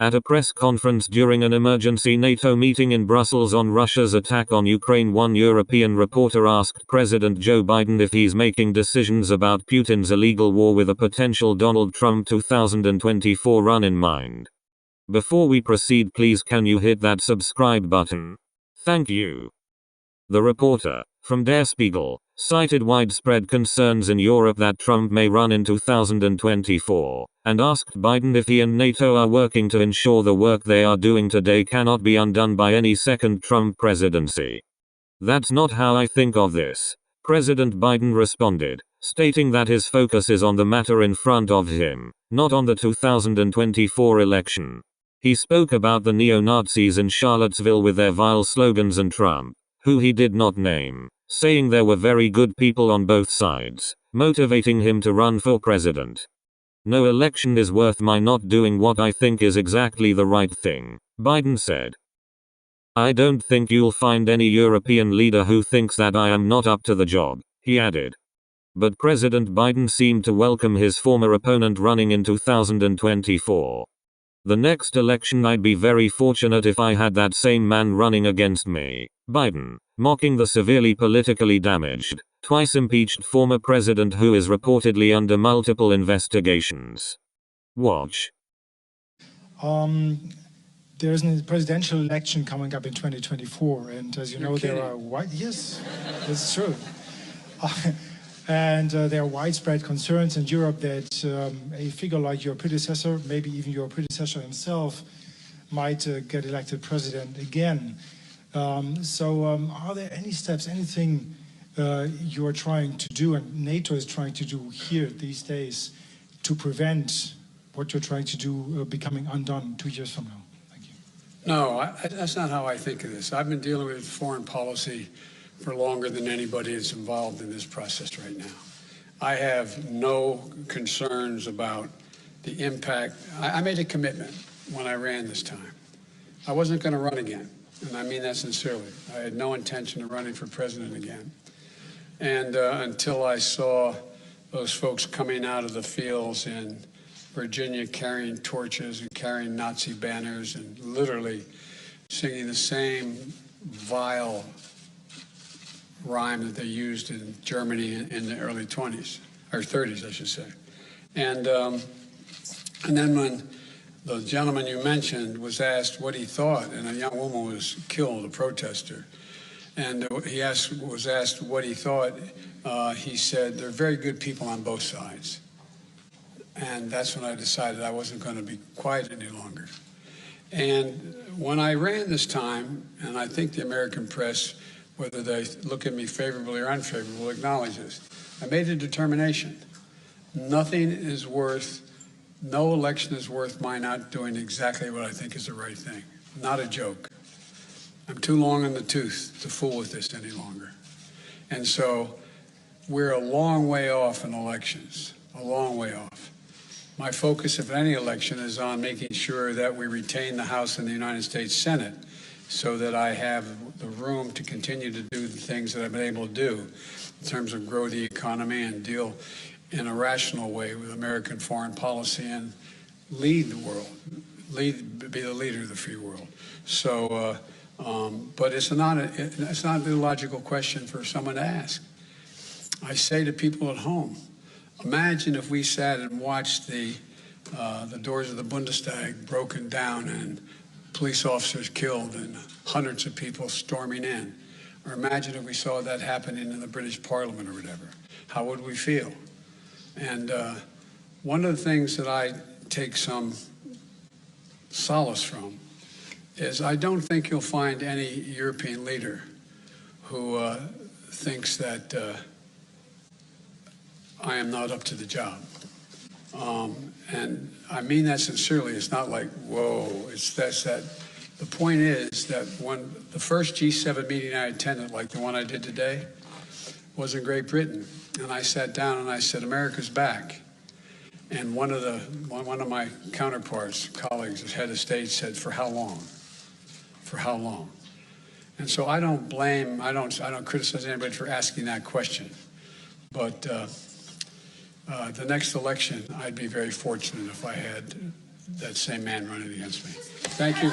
At a press conference during an emergency NATO meeting in Brussels on Russia's attack on Ukraine, one European reporter asked President Joe Biden if he's making decisions about Putin's illegal war with a potential Donald Trump 2024 run in mind. Before we proceed, please can you hit that subscribe button? Thank you. The reporter, from Der Spiegel, cited widespread concerns in Europe that Trump may run in 2024, and asked Biden if he and NATO are working to ensure the work they are doing today cannot be undone by any second Trump presidency. That's not how I think of this, President Biden responded, stating that his focus is on the matter in front of him, not on the 2024 election. He spoke about the neo-Nazis in Charlottesville with their vile slogans and Trump, who he did not name, saying there were very good people on both sides, motivating him to run for president. No election is worth my not doing what I think is exactly the right thing, Biden said. I don't think you'll find any European leader who thinks that I am not up to the job, he added. But President Biden seemed to welcome his former opponent running in 2024. The next election I'd be very fortunate if I had that same man running against me, Biden, mocking the severely politically damaged, twice impeached former president who is reportedly under multiple investigations. Watch. There's a presidential election coming up in 2024, and as you know, there are yes, that's true. And there are widespread concerns in Europe that a figure like your predecessor, maybe even your predecessor himself, might get elected president again. Are there any steps, anything you are trying to do and NATO is trying to do here these days to prevent what you're trying to do becoming undone 2 years from now? Thank you. No, that's not how I think of this. I've been dealing with foreign policy for longer than anybody that's involved in this process right now. I have no concerns about the impact. I made a commitment when I ran this time. I wasn't going to run again, and I mean that sincerely. I had no intention of running for president again. And until I saw those folks coming out of the fields in Virginia carrying torches and carrying Nazi banners and literally singing the same vile rhyme that they used in Germany in the early 20s, or 30s, I should say. And then when the gentleman you mentioned was asked what he thought, and a young woman was killed, a protester, and he was asked what he thought, he said, "They're very good people on both sides." And that's when I decided I wasn't going to be quiet any longer. And when I ran this time, and I think the American press, whether they look at me favorably or unfavorably, will acknowledge this. I made a determination. Nothing is worth, no election is worth my not doing exactly what I think is the right thing. Not a joke. I'm too long in the tooth to fool with this any longer. And so we're a long way off in elections, a long way off. My focus of any election is on making sure that we retain the House and the United States Senate, so that I have the room to continue to do the things that I've been able to do in terms of grow the economy and deal in a rational way with American foreign policy and lead the world, be the leader of the free world. So, but it's not an illogical question for someone to ask. I say to people at home, imagine if we sat and watched the doors of the Bundestag broken down and police officers killed and hundreds of people storming in. Or imagine if we saw that happening in the British Parliament or whatever. How would we feel? And one of the things that I take some solace from is I don't think you'll find any European leader who thinks that I am not up to the job. And I mean that sincerely. It's not like, whoa, it's that. The point is that when the first G7 meeting I attended, like the one I did today, was in Great Britain. And I sat down and I said, America's back. And one of my counterparts, colleagues, as head of state, said, for how long? For how long? And so I don't criticize anybody for asking that question. But the next election, I'd be very fortunate if I had that same man running against me. Thank you.